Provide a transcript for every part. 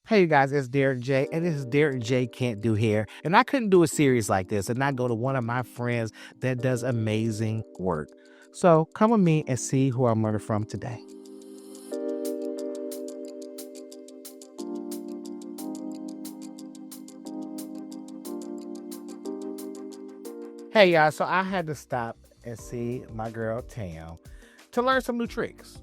Hey, you guys, it's Derek J, and this is Derek J Can't Do Hair. And I couldn't do a series like this and not go to one of my friends that does amazing work. So come with me and see who I'm learning from today. Hey, y'all, so I had to stop and see my girl Tam to learn some new tricks,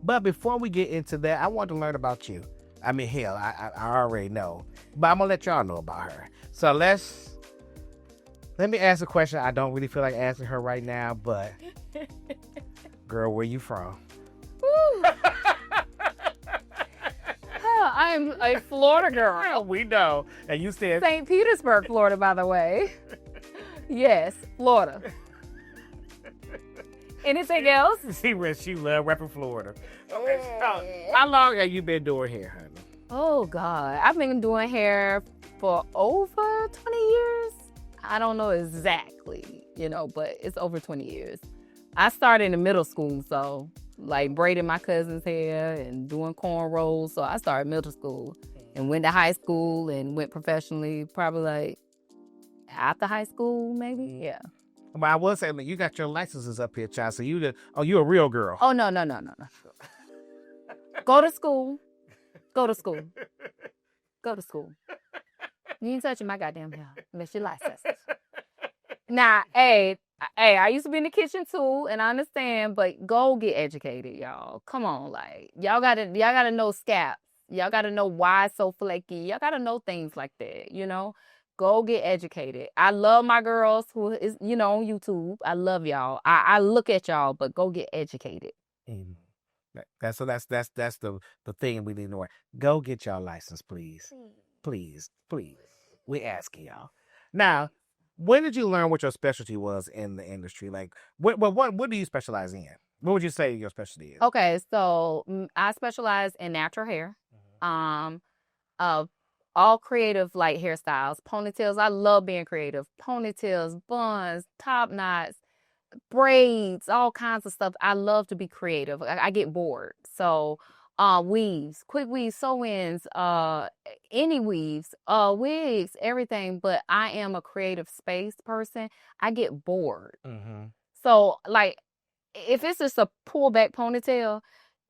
But before we get into that, I want to learn about you. I mean, hell, I already know, but I'm gonna let y'all know about her. So let me ask a question I don't really feel like asking her right now, but girl, where you from? I'm a Florida girl. We know. And you said St. Petersburg, Florida, by the way. Yes, Florida. Anything else? she love repping Florida. Okay, so how long have you been doing hair, honey? Oh, God. I've been doing hair for over 20 years. I don't know exactly, but it's over 20 years. I started in middle school, so like braiding my cousin's hair and doing cornrows. So I started middle school and went to high school and went professionally probably like after high school, maybe. Yeah. But I was saying, you got your licenses up here, child. So you a real girl. Oh, no. Go to school. Go to school. You ain't touching my goddamn hair. Miss your license. Now, hey, I used to be in the kitchen too, and I understand, but go get educated, y'all. Come on, like y'all gotta know scalps. Y'all gotta know why it's so flaky. Y'all gotta know things like that, Go get educated. I love my girls who is, on YouTube. I love y'all. I look at y'all, but go get educated. That's the thing we need to know. Go get y'all license, please. Please. We asking y'all. Now, when did you learn what your specialty was in the industry? Like, what do you specialize in? What would you say your specialty is? Okay, so I specialize in natural hair. All creative like hairstyles, ponytails. I love being creative. Ponytails, buns, top knots, braids, all kinds of stuff. I love to be creative. I get bored. So weaves, quick weaves, sew-ins, any weaves, wigs, everything. But I am a creative space person. I get bored. So like if it's just a pullback ponytail,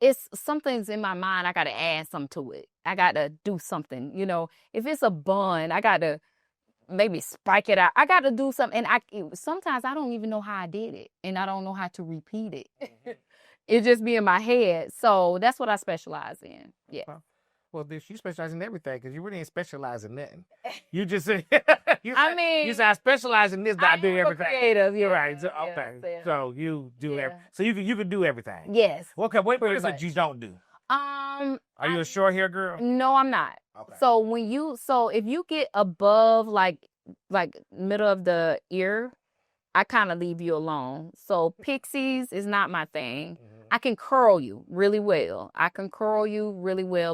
it's something's in my mind. I got to add something to it. I got to do something, If it's a bun, I got to maybe spike it out. I got to do something. And sometimes I don't even know how I did it. And I don't know how to repeat it. It just be in my head. So that's what I specialize in. Yeah. Well, you specialize in everything because you really ain't specialize in nothing. You just I specialize in this, but I do everything. Creative, yeah. Right. So, okay. Yeah. So you do so you can do everything. Yes. Okay. What is it you don't do? Are you a short hair girl? No, I'm not. Okay. So if you get above like middle of the ear, I kind of leave you alone. So pixies is not my thing. I can curl you really well.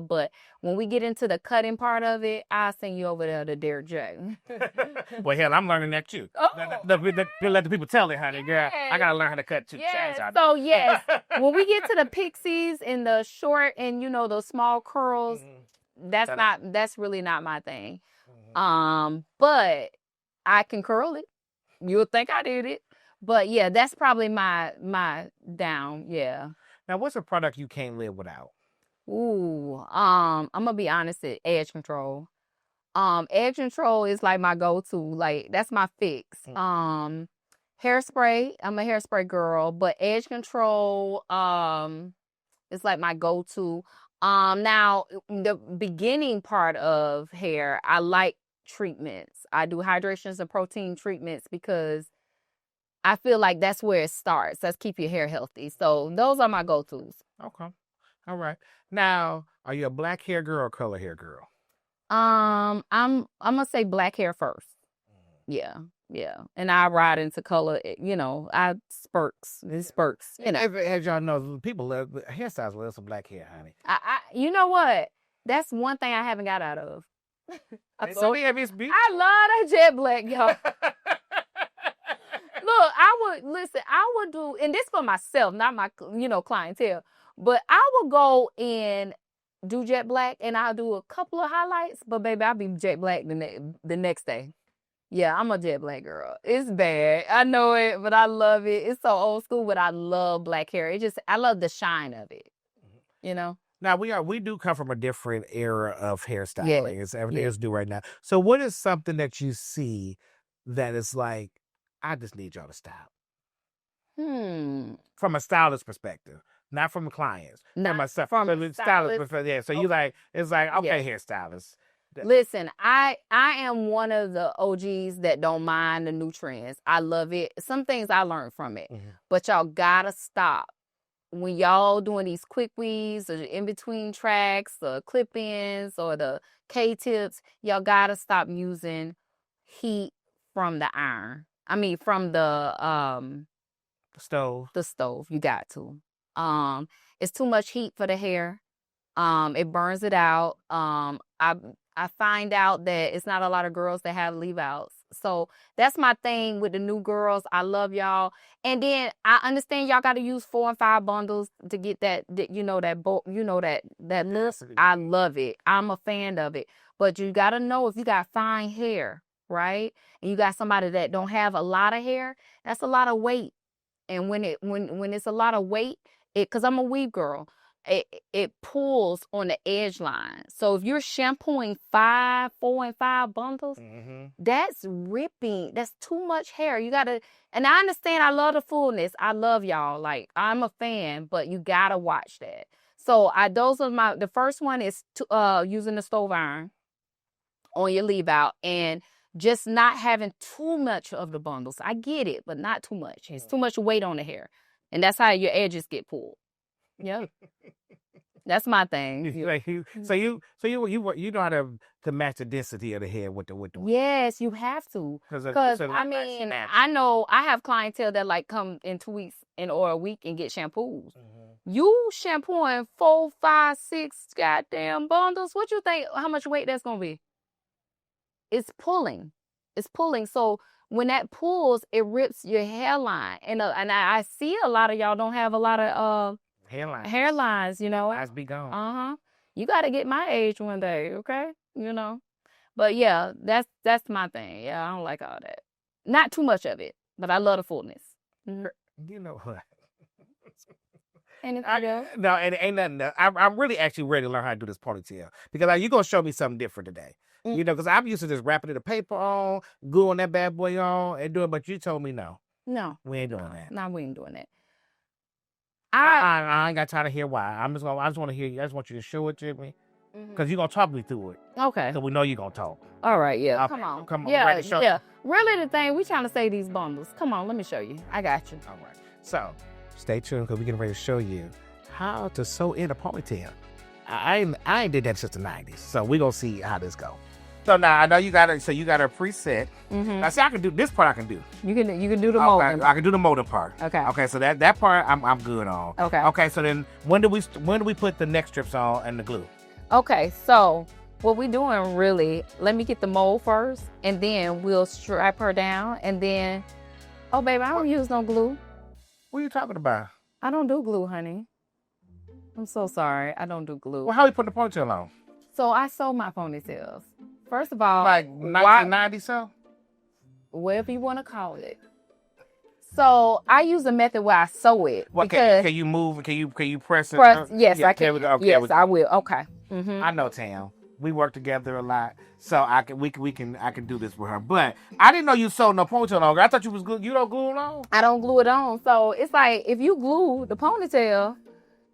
But when we get into the cutting part of it, I'll send you over there to Derek J. Well, hell, I'm learning that too. Oh, let the people tell it, honey, girl. I gotta learn how to cut too. Yes. So yes, when we get to the pixies and the short and those small curls, that's really not my thing. But I can curl it. You'll think I did it. But yeah, that's probably my down, yeah. Now, what's a product you can't live without? Ooh, I'm gonna be honest, edge control. Edge control is like my go-to. Like that's my fix. Hairspray, I'm a hairspray girl, but edge control is like my go-to. Now the beginning part of hair, I like treatments. I do hydrations and protein treatments because I feel like that's where it starts. Let's keep your hair healthy. So those are my go-tos. Okay. All right. Now, are you a black hair girl or color hair girl? I'm gonna say black hair first. Yeah. And I ride into color, I spurts. As y'all know, people love hairstyles love some black hair, honey. You know what? That's one thing I haven't got out of. I love that jet black, y'all. Look, I would do, and this for myself, not my, clientele, but I would go in do jet black and I'll do a couple of highlights, but baby, I'll be jet black the next day. Yeah, I'm a jet black girl. It's bad. I know it, but I love it. It's so old school, but I love black hair. I love the shine of it. You know? Now we do come from a different era of hairstyling. Yes, Everything yes. is new right now. So what is something that you see that is like, I just need y'all to stop? From a stylist perspective, not from the clients. Not from from the stylist. stylist perspective. Yeah. So you like, it's like, okay, Yeah. hairstylist. Listen, I am one of the OGs that don't mind the new trends. I love it. Some things I learned from it, but y'all gotta stop when y'all doing these quick weaves or in between tracks or clip-ins or the K-tips. Y'all gotta stop using heat from the iron. I mean, from the stove. The stove. You got to. It's too much heat for the hair. It burns it out. I find out that it's not a lot of girls that have leave outs. So that's my thing with the new girls. I love y'all. And then I understand y'all got to use 4 and 5 bundles to get that look. I love it. I'm a fan of it. But you got to know if you got fine hair, right? And you got somebody that don't have a lot of hair, that's a lot of weight. And when it's a lot of weight, because I'm a weave girl, it pulls on the edge line. So if you're shampooing 4 and 5 bundles, that's ripping. That's too much hair. You gotta, and I understand. I love the fullness. I love y'all. Like, I'm a fan, but you gotta watch that. So those are the first one is using the stove iron on your leave out and just not having too much of the bundles. I get it, but not too much. It's too much weight on the hair, and that's how your edges get pulled. Yeah, that's my thing. So you know how to match the density of the hair with the. Yes, you have to. Because I mean, I know I have clientele that like come in 2 weeks or a week and get shampoos. You shampooing 4, 5, 6 goddamn bundles. What you think? How much weight that's gonna be? It's pulling. It's pulling. So when that pulls, it rips your hairline. And I see a lot of y'all don't have a lot of hairlines, you know. Eyes be gone. You got to get my age one day, okay? You know. But yeah, that's my thing. Yeah, I don't like all that. Not too much of it, but I love the fullness. You know what? Anything else? No, and ain't nothing. I'm really actually ready to learn how to do this ponytail because you're gonna show me something different today. You know, because I'm used to just wrapping the paper on, gluing that bad boy on, and doing. But you told me no. No, we ain't doing that. No, we ain't doing that. I ain't got time to hear why. I just want to hear you. I just want you to show it to me, because you're gonna talk me through it. Okay. So we know you're gonna talk. All right. Yeah. Okay. Come on. Yeah. Yeah. Really, the thing we trying to say these bundles. Come on, let me show you. I got you. All right. So stay tuned because we're getting ready to show you how to sew in a ponytail. I ain't did that since the 90s, so we're gonna see how this go. So now I know you got a preset. I see I can do this part. I can do. You can do the molding. I can do the molding part. Okay. Okay. So that part I'm good on. Okay. Okay. So then when do we put the neck strips on and the glue? Okay. So what we doing really? Let me get the mold first, and then we'll strap her down, and then. Oh, baby, I don't use no glue. What are you talking about? I don't do glue, honey. I'm so sorry. I don't do glue. Well, how you put the ponytail on? So I sew my ponytails. First of all, like 1990 so? Whatever you want to call it. So I use a method where I sew it. What, can you move? Can you press it? Yes, I can. Okay, yes, I will. Okay. I know Tam. We work together a lot, so I can do this with her. But I didn't know you sewed no ponytail on. I thought you was glue. You don't glue it on? I don't glue it on. So it's like if you glue the ponytail,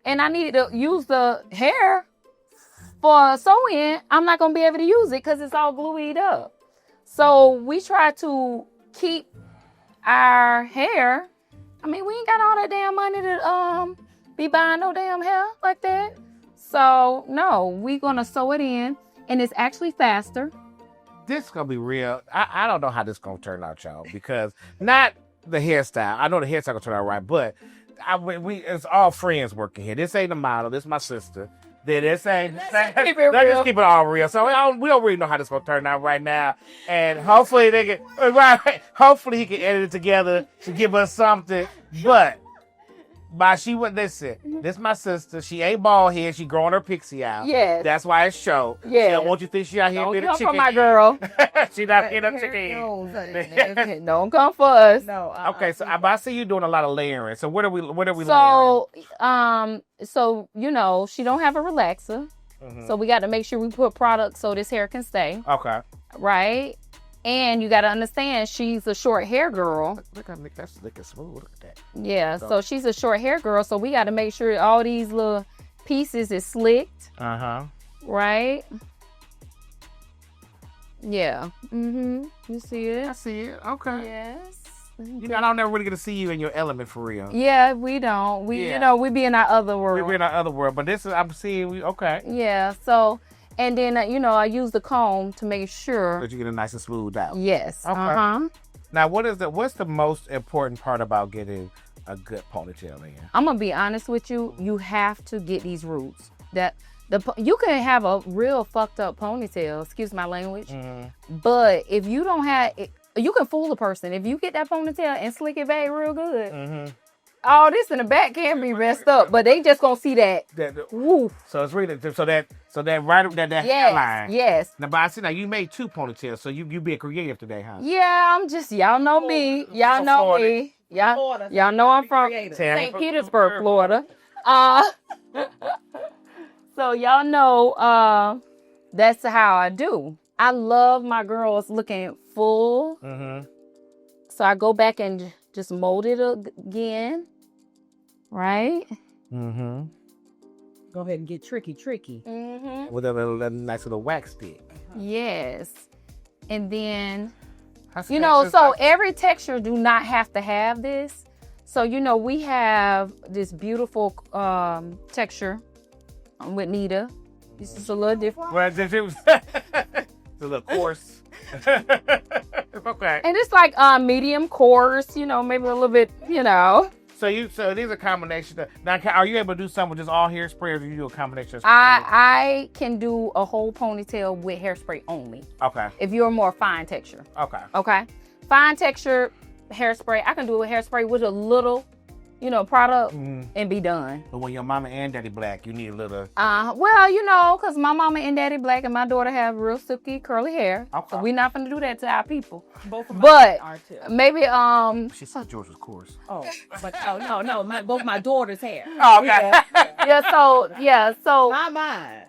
and I need to use the hair for sewing, I'm not going to be able to use it because it's all glued up. So we try to keep our hair. I mean, we ain't got all that damn money to be buying no damn hair like that. So no, we going to sew it in, and it's actually faster. This is going to be real. I don't know how this going to turn out, y'all, because not the hairstyle. I know the hairstyle going to turn out right, but it's all friends working here. This ain't the model. This is my sister. Let's just keep it all real. So we don't really know how this gonna turn out right now, and hopefully hopefully he can edit it together to give us something. But But she would listen. This my sister. She ain't bald head. She growing her pixie out. Yes. That's why it's show. Yes. She don't want you to think she out here Don't being a come chicken. for my girl. She not being a chicken. Don't come for us. No. Okay, so I see you doing a lot of layering. So what are we layering? So you know, she don't have a relaxer. Mm-hmm. So we got to make sure we put products so this hair can stay. Okay. Right? And you got to understand she's a short hair girl. Look at Nick. That's looking smooth. Look at that. Yeah, so she's a short hair girl. So we got to make sure all these little pieces is slicked. Uh-huh. Right? Yeah. Mm-hmm. You see it? I see it. Okay. Yes. You know, I don't never really get to see you in your element for real. Yeah, we don't. You know, we be in our other world. We're in our other world, but this is, I'm seeing, okay. Yeah, so, and then, you know, I use the comb to make sure. That you get it nice and smoothed out. Yes. Okay. Uh-huh. Now, what's the most important part about getting a good ponytail in? I'm going to be honest with you. You have to get these roots. You can have a real fucked up ponytail, excuse my language, but if you don't have it, you can fool a person. If you get that ponytail and slick it back real good, all this in the back can be messed up, but they just gonna see that. Woo. So it's really so that Yes, hairline. yes. Now, but I see now you made 2 ponytails, so you being creative today, huh? Yeah, I'm just y'all know me. Y'all know me. Y'all know I'm from St. Petersburg, Florida. So y'all know that's how I do. I love my girls looking full. So I go back and just mold it again. Right? Go ahead and get tricky. With a nice little wax stick. Yes. And then, So every texture do not have to have this. So, you know, we have this beautiful texture with Nita. This is a little different. Well, if it was it's a little coarse. Okay. And it's like medium coarse, you know, maybe a little bit, you know. So these are combinations. Now, are you able to do something with just all hairspray, or do you do a combination of I can do a whole ponytail with hairspray only. Okay. If you're more fine texture. Okay. Okay. Fine texture hairspray. I can do a hairspray with a little, you know, product and be done. But when your mama and daddy black, you need a little. Well, you know, because my mama and daddy black and my daughter have real silky curly hair. Okay. So we're not going to do that to our people. Both of my but are too. maybe She said George was coarse. Oh, but no, both my daughter's hair. Oh, okay. So Not mine.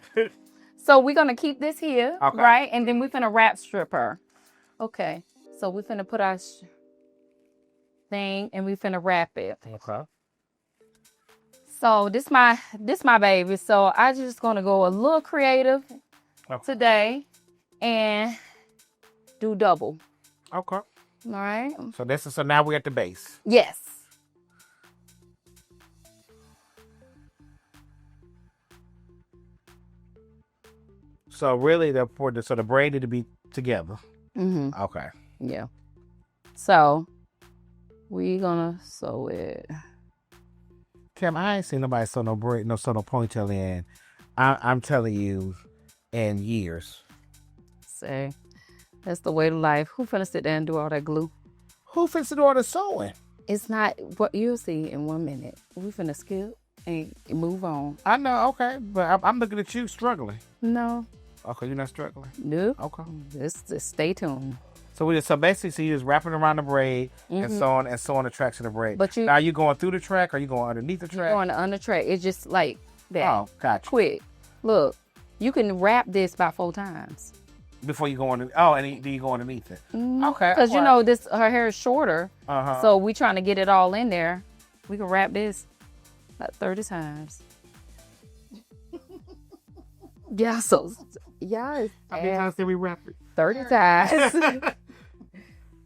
So we're gonna keep this here, Okay. right? And then we're finna wrap strip her. Okay. So we're finna put our thing and we finna wrap it. Okay. So this my baby. So I just gonna go a little creative today and do double. Okay. All right. So now we're at the base. Yes. So really, the braid need to be together. Okay. Yeah. So we gonna sew it. Tim, I ain't seen nobody sew no ponytail in. I'm telling you, in years. Say, that's the way of life. Who finna sit there and do all that glue? Who finna do all the sewing? It's not what you'll see in 1 minute. We finna skip and move on. I know, okay, but I'm looking at you struggling. No. Okay, you're not struggling. No. Okay. Just stay tuned. So basically you're just wrapping around the braid and sewing the tracks of the braid. But now, are you going through the track or are you going underneath the track? Going under track. It's just like that. Oh, gotcha. Quick. Look, you can wrap this about 4 times. Before you go on, and then you go underneath it. Okay. Because you know her hair is shorter, Uh-huh. so we trying to get it all in there. We can wrap this about 30 times. Yeah, so How many times did we wrap it? 30 times.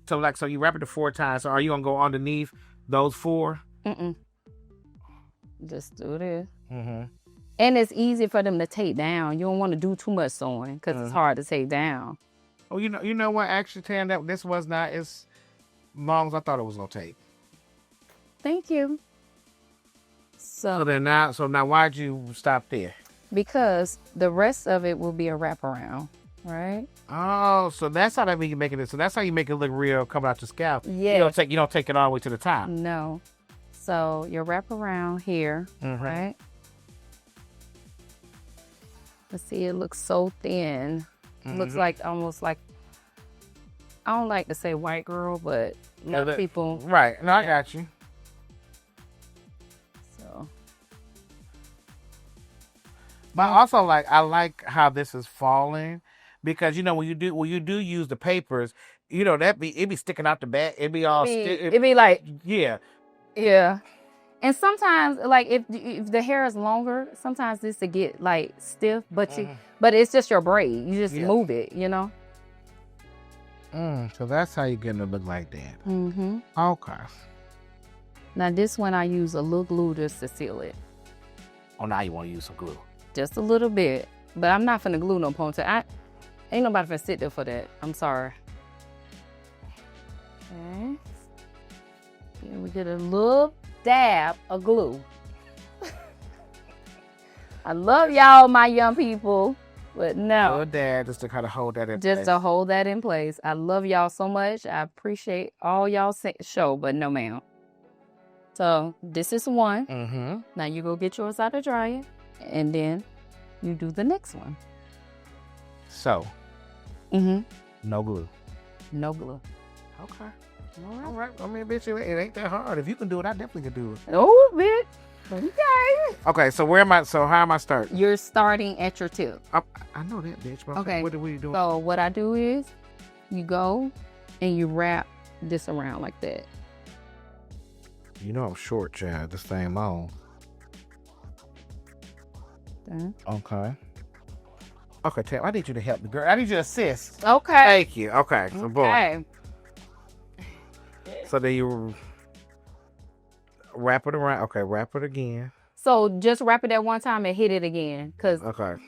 So you wrap it to 4 times. So are you gonna go underneath those 4? Just do this. Mm-hmm. And it's easy for them to take down. You don't want to do too much sewing because it's hard to take down. Oh, you know what? Actually, Tam, this was not as long as I thought it was gonna take. Thank you. So now, why'd you stop there? Because the rest of it will be a wraparound, right? Oh, so that's how you make it. So that's how you make it look real coming out your scalp. Yeah. You don't take it all the way to the top. No. So you wrap around here, right? Let's see, it looks so thin. It looks like almost like, I don't like to say white girl, but most people. Right. No, I got you. So. But also, I like how this is falling, because when you do use the papers, it be sticking out the back. It be all. It be like. Yeah. Yeah. And sometimes, like, if the hair is longer, sometimes this to get like stiff, but it's just your braid. You just move it, So that's how you're getting to look like that. Okay. Now this one I use a little glue just to seal it. Oh, now you want to use some glue? Just a little bit, but I'm not finna glue no ponytail. Ain't nobody finna sit there for that. I'm sorry. Okay. Then we get a little dab of glue. I love y'all, my young people, but no. Little dab, just to kind of hold that in place. Just to hold that in place. I love y'all so much. I appreciate all y'all show, but no, ma'am. So this is one. Now you go get yours out of the dryer, and then you do the next one. So. No glue. No glue. Okay. All right. I mean, bitch, it ain't that hard. If you can do it, I definitely can do it. Oh, bitch. Okay. Okay, so how am I starting? You're starting at your tip. I know that, bitch. But Okay. What are we doing? So what I do is you go and you wrap this around like that. I'm short, child. This thing long. Okay. Okay, Tam, I need you to help me, girl. I need you to assist. Okay. Thank you. Okay, so boom. Okay. So then you wrap it around. Okay, wrap it again. So just wrap it at one time and hit it again, cause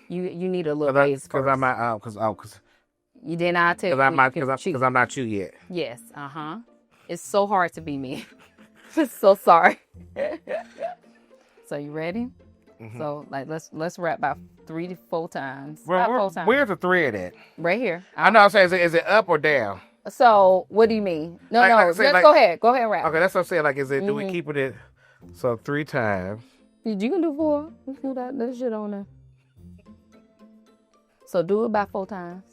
you need a little base first. Because I'm not because you did not tell. Because I'm not you yet. Yes. It's so hard to be me. I'm so sorry. So you ready? So let's wrap about 3 to 4 times. Where's the thread at? Right here. I know. I'm saying, is it up or down? So what do you mean? No. Just go ahead. Go ahead and wrap. Okay, that's what I'm saying. Like, is it? Do we keep it at? So 3 times. You can do 4. Let's do that shit on there. So do it about 4 times.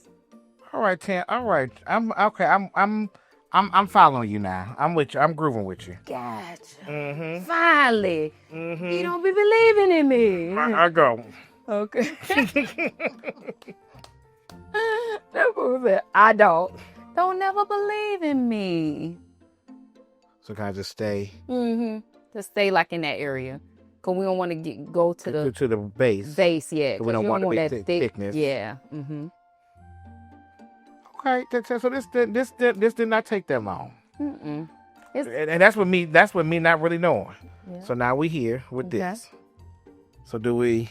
All right, Tam. All right. I'm okay. I'm following you now. I'm with you. I'm grooving with you. Gotcha. Finally. You don't be believing in me. I go. Okay. That fool said, I don't never believe in me. So can I just stay? Just stay like in that area. Because we don't want to go to the base. Base, yeah. We don't want that thickness. Yeah. Okay, so this did not take that long. And that's what me not really knowing. Yeah. So now we here with this. So do we?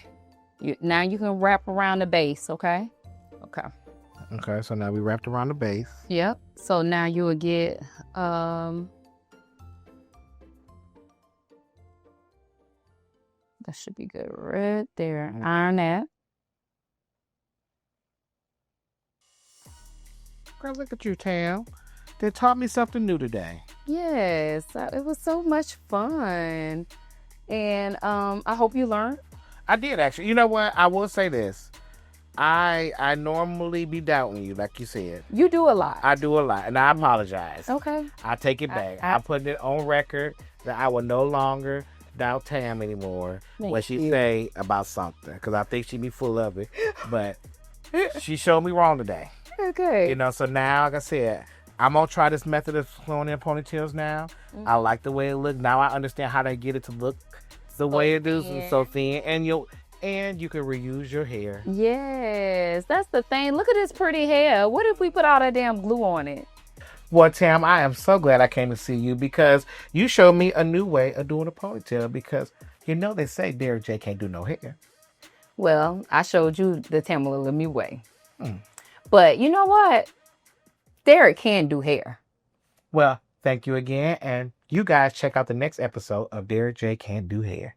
Now you can wrap around the base, okay? Okay, so now we wrapped around the base. Yep. So now you will get that should be good right there. Iron that. Girl, look at you, Tam. They taught me something new today. Yes, it was so much fun. And I hope you learned. I did, actually. You know what? I will say this. I normally be doubting you, like you said. You do a lot. I do a lot, and I apologize. Okay. I take it back. I'm putting it on record that I will no longer doubt Tam anymore when she say about something, because I think she be full of it. But she showed me wrong today. Okay. So now, like I said, I'm going to try this method of throwing in ponytails now. I like the way it looks. Now I understand how they get it to look the way it is, and so thin. And you can reuse your hair. Yes, that's the thing. Look at this pretty hair. What if we put all that damn glue on it? Well, Tam, I am so glad I came to see you, because you showed me a new way of doing a ponytail, because they say Derek J can't do no hair. Well, I showed you the Tamela LeMieux way. But you know what? Derek can do hair. Well, thank you again. And you guys check out the next episode of Derek J Can't Do Hair.